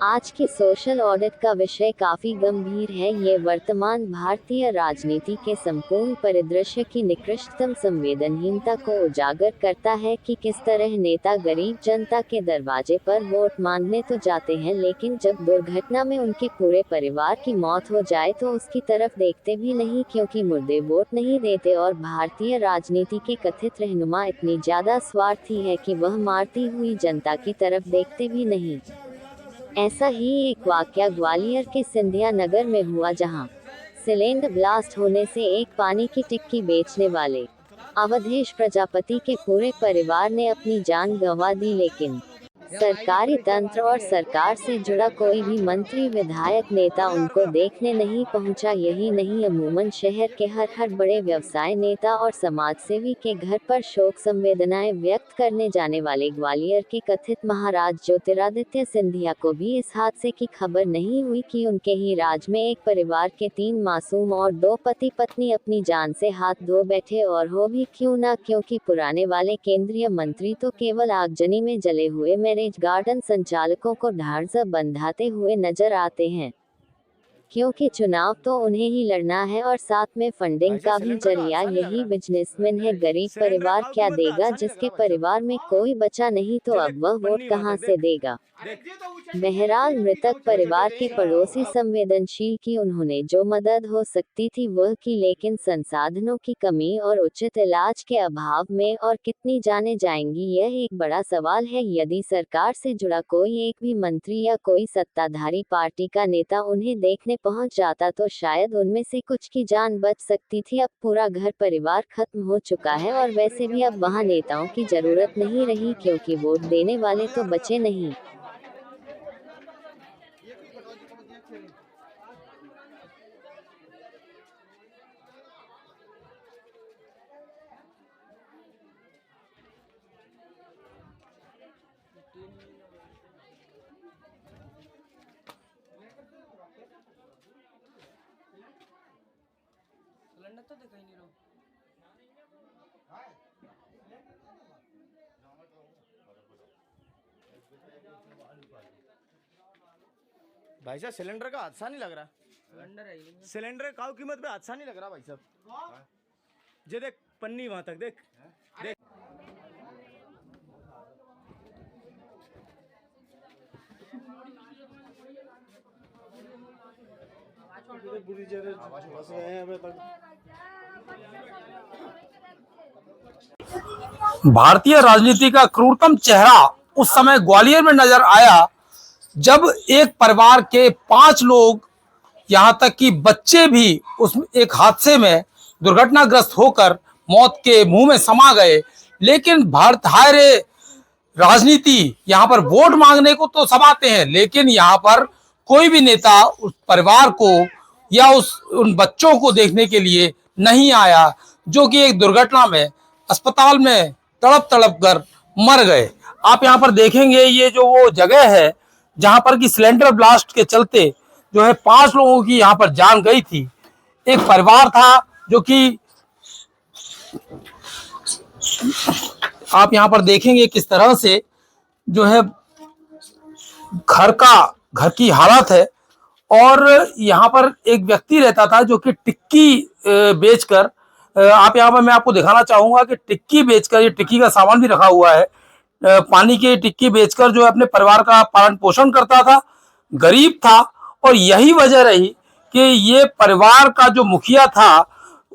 आज के social audit का विषय काफी गंभीर है। ये वर्तमान भारतीय राजनीति के संपूर्ण परिदृश्य की निकृष्टतम संवेदनहीनता को उजागर करता है कि किस तरह नेता गरीब जनता के दरवाजे पर वोट मांगने तो जाते हैं, लेकिन जब दुर्घटना में उनके पूरे परिवार की मौत हो जाए तो उसकी तरफ देखते भी नहीं, क्योंकि मुर्दे वोट नहीं देते। और भारतीय राजनीति के कथित रहनुमा इतनी ज्यादा स्वार्थी है कि वह मारती हुई जनता की तरफ देखते भी नहीं। ऐसा ही एक वाकया ग्वालियर के सिंधिया नगर में हुआ, जहां सिलेंडर ब्लास्ट होने से एक पानी की टिक्की बेचने वाले अवधेश प्रजापति के पूरे परिवार ने अपनी जान गंवा दी, लेकिन सरकारी तंत्र और सरकार से जुड़ा कोई भी मंत्री, विधायक, नेता उनको देखने नहीं पहुंचा। यही नहीं, अमूमन शहर के हर बड़े व्यवसाय नेता और समाजसेवी के घर पर शोक संवेदनाएं व्यक्त करने जाने वाले ग्वालियर के कथित महाराज ज्योतिरादित्य सिंधिया को भी इस हादसे की खबर नहीं हुई कि उनके ही राज में एक परिवार के 3 मासूम और 2 पति पत्नी अपनी जान से हाथ धो बैठे। और हो भी क्यों ना, क्योंकि पुराने वाले केंद्रीय मंत्री तो केवल आगजनी में जले हुए मैरिज गार्डन संचालकों को ढांढस बंधाते हुए नजर आते हैं, क्योंकि चुनाव तो उन्हें ही लड़ना है और साथ में फंडिंग का भी जरिया यही बिजनेसमैन है। गरीब परिवार क्या देगा? जिसके परिवार में कोई बचा नहीं तो अब वह वोट कहां से देगा? बहरहाल मृतक परिवार के पड़ोसी संवेदनशील की उन्होंने जो मदद हो सकती थी वह की, लेकिन संसाधनों की कमी और उचित इलाज के अभाव में और कितनी जाने जाएंगी, यह एक बड़ा सवाल है। यदि सरकार से जुड़ा कोई एक भी मंत्री या कोई सत्ताधारी पार्टी का नेता उन्हें देखने पहुंच जाता तो शायद उनमें से कुछ की जान बच सकती थी। अब पूरा घर परिवार खत्म हो चुका है और वैसे भी अब वहां नेताओं की जरूरत नहीं रही, क्योंकि वोट देने वाले तो बचे नहीं। सिलेंडर तो दिखाई नहीं रहा। भाई साहब सिलेंडर का हादसा नहीं लग रहा। सिलेंडर है ही नहीं। सिलेंडर का कीमत पे हादसा नहीं लग रहा भाई साहब। जे देख पन्नी वहां तक देख देख। भारतीय राजनीति का क्रूरतम चेहरा उस समय ग्वालियर में नजर आया जब एक परिवार के 5 लोग, यहां तक कि बच्चे भी उस एक हादसे में दुर्घटनाग्रस्त होकर मौत के मुंह में समा गए। लेकिन भारतीय राजनीति यहां पर वोट मांगने को तो सब आते हैं, लेकिन यहां पर कोई भी नेता उस परिवार को या उन बच्चों को देखने के लिए नहीं आया, जो कि एक दुर्घटना में अस्पताल में तड़प तड़प कर मर गए। आप यहां पर देखेंगे ये जो वो जगह है जहां पर कि सिलेंडर ब्लास्ट के चलते जो है 5 लोगों की यहां पर जान गई थी। एक परिवार था जो कि आप यहां पर देखेंगे किस तरह से जो है घर की हालत है। और यहाँ पर एक व्यक्ति रहता था जो कि टिक्की बेचकर, आप यहाँ पर मैं आपको दिखाना चाहूंगा कि टिक्की बेचकर, ये टिक्की का सामान भी रखा हुआ है, पानी की टिक्की बेचकर जो है अपने परिवार का पालन पोषण करता था, गरीब था। और यही वजह रही कि ये परिवार का जो मुखिया था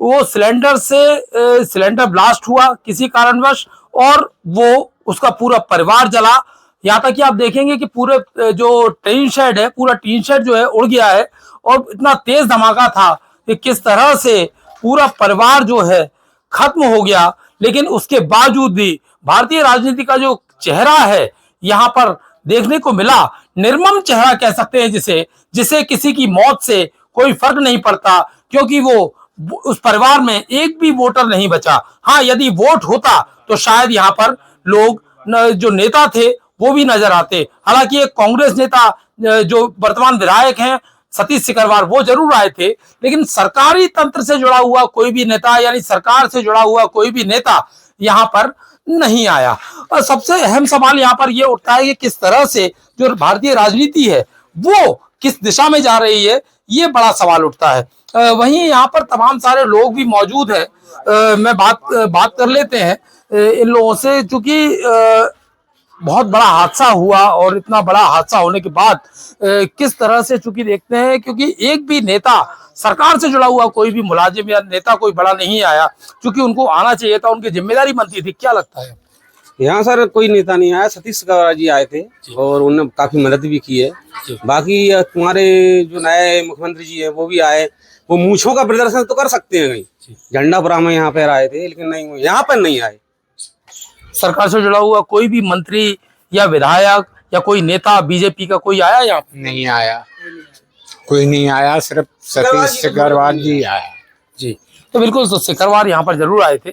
वो सिलेंडर ब्लास्ट हुआ किसी कारणवश और वो उसका पूरा परिवार जला। यहाँ तक कि आप देखेंगे कि पूरे जो टीन शेड है, पूरा टीन शेड जो है उड़ गया है और इतना तेज धमाका था कि किस तरह से पूरा परिवार जो है खत्म हो गया। लेकिन उसके बावजूद भी भारतीय राजनीति का जो चेहरा है यहाँ पर देखने को मिला, निर्मम चेहरा कह सकते हैं जिसे किसी की मौत से कोई फर्क नहीं पड़ता, क्योंकि वो उस परिवार में एक भी वोटर नहीं बचा। हाँ, यदि वोट होता तो शायद यहाँ पर लोग जो नेता थे वो भी नजर आते। हालांकि एक कांग्रेस नेता जो वर्तमान विधायक हैं सतीश सिकरवार, वो जरूर आए थे, लेकिन सरकारी तंत्र से जुड़ा हुआ कोई भी नेता, यानी सरकार से जुड़ा हुआ कोई भी नेता यहाँ पर नहीं आया। और सबसे अहम सवाल यहाँ पर यह उठता है कि किस तरह से जो भारतीय राजनीति है वो किस दिशा में जा रही है, ये बड़ा सवाल उठता है। वहीं यहाँ पर तमाम सारे लोग भी मौजूद हैं। मैं बात कर लेते हैं इन लोगों से, चूंकि बहुत बड़ा हादसा हुआ और इतना बड़ा हादसा होने के बाद किस तरह से चूंकि देखते हैं, क्योंकि एक भी नेता सरकार से जुड़ा हुआ कोई भी मुलाजिम या नेता कोई बड़ा नहीं आया, क्योंकि उनको आना चाहिए था, उनकी जिम्मेदारी बनती थी। क्या लगता है? यहाँ सर कोई नेता नहीं आया, सतीश गौरव जी आए थे और उन्होंने काफी मदद भी की है। बाकी तुम्हारे जो नए मुख्यमंत्री जी है वो भी आए, वो मूंछों का प्रदर्शन तो कर सकते हैं कहीं, झंडा फहराने यहाँ पर आए थे, लेकिन नहीं, यहाँ पर नहीं आए। सरकार से जुड़ा हुआ कोई भी मंत्री या विधायक या कोई नेता बीजेपी का कोई आया यहाँ? नहीं आया, कोई नहीं आया, सिर्फ सतीश सिकरवार जी आया। जी, तो बिल्कुल, तो सिकरवार यहाँ पर जरूर आए थे।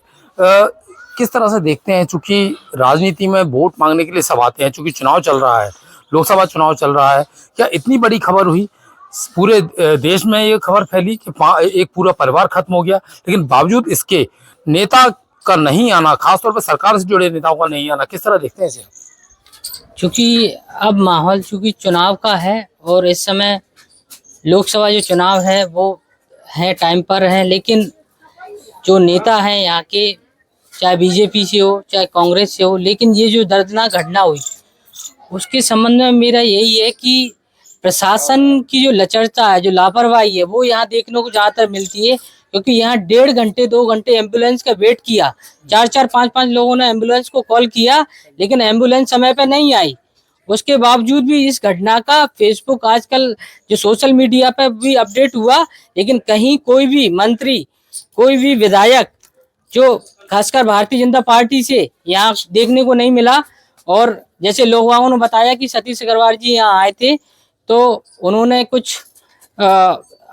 किस तरह से देखते हैं, चूंकि राजनीति में वोट मांगने के लिए सब आते हैं, चूंकि चुनाव चल रहा है, लोकसभा चुनाव चल रहा है, क्या इतनी बड़ी खबर हुई, पूरे देश में ये खबर फैली कि एक पूरा परिवार खत्म हो गया, लेकिन बावजूद इसके नेता का नहीं आना, खासतौर पर सरकार से जुड़े नेताओं का नहीं आना, किस तरह देखते हैं इसे? क्योंकि अब माहौल चूंकि चुनाव का है और इस समय लोकसभा जो चुनाव है वो है टाइम पर है, लेकिन जो नेता हैं यहाँ के, चाहे बीजेपी से हो चाहे कांग्रेस से हो, लेकिन ये जो दर्दनाक घटना हुई उसके संबंध में मेरा यही है कि प्रशासन की जो लचरता है, जो लापरवाही है, वो यहाँ देखने को ज़्यादातर मिलती है। क्योंकि यहाँ 1.5 घंटे 2 घंटे एम्बुलेंस का वेट किया, 4-4 5-5 लोगों ने एम्बुलेंस को कॉल किया, लेकिन एम्बुलेंस समय पे नहीं आई। उसके बावजूद भी इस घटना का फेसबुक, आजकल जो सोशल मीडिया पे भी अपडेट हुआ, लेकिन कहीं कोई भी मंत्री, कोई भी विधायक जो खासकर भारतीय जनता पार्टी से यहाँ देखने को नहीं मिला। और जैसे लोगों ने बताया कि सतीश अग्रवाल जी यहाँ आए थे, तो उन्होंने कुछ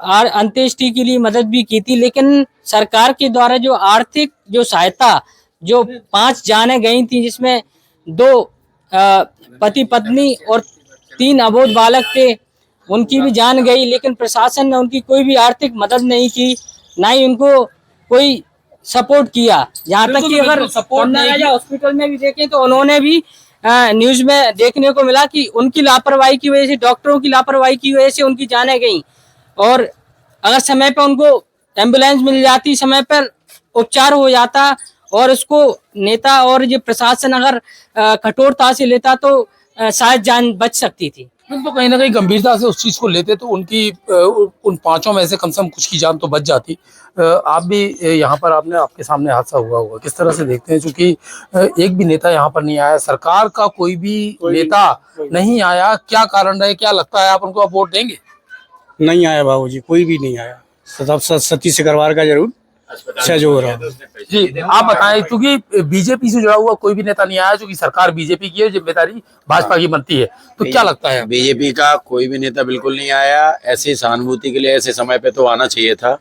अंत्येष्टि के लिए मदद भी की थी, लेकिन सरकार के द्वारा जो आर्थिक जो सहायता, जो 5 जानें गई थी, जिसमें 2 पति पत्नी और 3 अबोध बालक थे, उनकी भी जान गई, लेकिन प्रशासन ने उनकी कोई भी आर्थिक मदद नहीं की, ना ही उनको कोई सपोर्ट किया। यहाँ तक कि अगर हॉस्पिटल में भी देखें तो उन्होंने भी न्यूज में देखने को मिला कि उनकी लापरवाही की वजह से, डॉक्टरों की लापरवाही की वजह से उनकी जानें गई। और अगर समय पर उनको एम्बुलेंस मिल जाती, समय पर उपचार हो जाता, और उसको नेता और ये प्रशासन अगर कठोरता से लेता तो शायद जान बच सकती थी। तो कहीं ना कहीं गंभीरता से उस चीज को लेते तो उनकी उन 5 में से कम से कम कुछ की जान तो बच जाती। आप भी यहाँ पर, आपके सामने हादसा हुआ होगा, किस तरह से देखते हैं, क्योंकि एक भी नेता यहाँ पर नहीं आया, सरकार का कोई भी नेता नहीं आया, क्या कारण रहे, क्या लगता है आप उनको आप वोट देंगे? नहीं आया बाबूजी, कोई भी नहीं आया। सतीश सिकरवार का जरूर सहयोग रहा। जी, आप बताएं, क्योंकि बीजेपी से जुड़ा हुआ कोई भी नेता नहीं आया, क्योंकि सरकार बीजेपी की है, जिम्मेदारी भाजपा की बनती है, तो क्या लगता है? बीजेपी का कोई भी नेता बिल्कुल नहीं आया। ऐसी सहानुभूति के लिए ऐसे समय पे तो आना चाहिए था,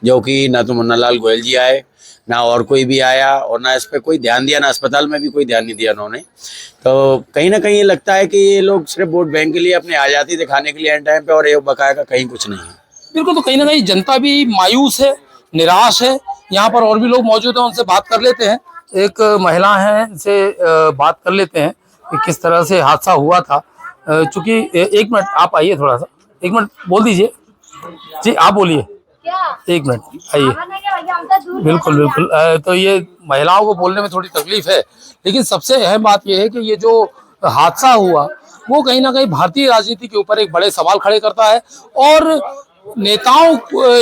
जो कि ना तो मुन्नालाल गोयल जी आए, ना और कोई भी आया, और ना इस पे कोई ध्यान दिया, ना अस्पताल में भी कोई ध्यान नहीं दिया उन्होंने। तो कहीं ना कहीं लगता है कि ये लोग सिर्फ वोट बैंक के लिए, अपनी आजादी दिखाने के लिए एंड टाइम पे, और ये बकाया का कहीं कुछ नहीं है। बिल्कुल, तो कहीं ना कहीं जनता भी मायूस है, निराश है। यहाँ पर और भी लोग मौजूद हैं, उनसे बात कर लेते हैं। एक महिला है, उनसे बात कर लेते हैं कि किस तरह से हादसा हुआ था। चूंकि 1 मिनट आप आइए, थोड़ा सा 1 मिनट बोल दीजिए। जी, आप बोलिए, 1 मिनट आइए। बिल्कुल बिल्कुल, तो ये महिलाओं को बोलने में थोड़ी तकलीफ है, लेकिन सबसे अहम बात यह है कि ये जो हादसा हुआ वो कहीं ना कहीं भारतीय राजनीति के ऊपर एक बड़े सवाल खड़े करता है। और नेताओं,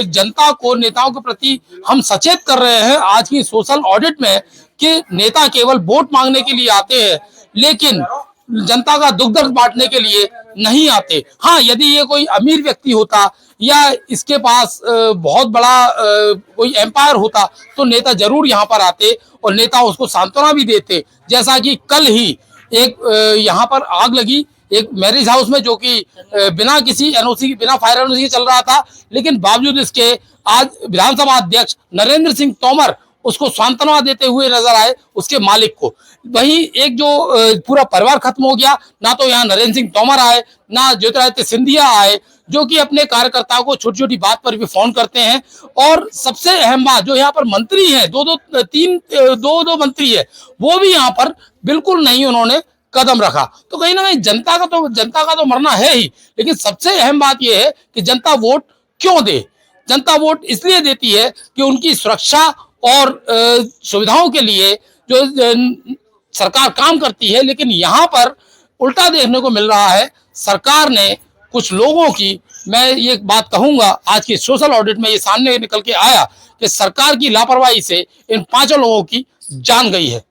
जनता को नेताओं के प्रति हम सचेत कर रहे हैं आज की सोशल ऑडिट में कि नेता केवल वोट मांगने के लिए आते हैं, लेकिन जनता का दुख दर्द बांटने के लिए नहीं आते। हाँ, यदि ये कोई अमीर व्यक्ति होता या इसके पास बहुत बड़ा कोई एम्पायर होता तो नेता जरूर यहाँ पर आते और नेता उसको सांत्वना भी देते। जैसा कि कल ही एक यहाँ पर आग लगी एक मैरिज हाउस में, जो कि बिना किसी एनओसी, बिना फायर एनओसी चल रहा था, लेकिन बावजूद इसके आज विधानसभा अध्यक्ष नरेंद्र सिंह तोमर उसको सांत्वना देते हुए नजर आए, उसके मालिक को। वहीं एक जो पूरा परिवार खत्म हो गया, ना तो यहाँ नरेंद्र सिंह तोमर आए, ना ज्योतिरादित्य सिंधिया आए, जो कि अपने कार्यकर्ताओं को छोटी छोटी बात पर भी फोन करते हैं। और सबसे अहम बात, जो यहाँ पर मंत्री हैं, दो मंत्री है, वो भी यहाँ पर बिल्कुल नहीं उन्होंने कदम रखा। तो कहीं ना कहीं जनता का तो मरना है ही, लेकिन सबसे अहम बात यह है कि जनता वोट क्यों दे। जनता वोट इसलिए देती है कि उनकी सुरक्षा और सुविधाओं के लिए जो सरकार काम करती है, लेकिन यहाँ पर उल्टा देखने को मिल रहा है। सरकार ने कुछ लोगों की, मैं ये बात कहूंगा, आज की सोशल ऑडिट में ये सामने निकल के आया कि सरकार की लापरवाही से इन 5 लोगों की जान गई है।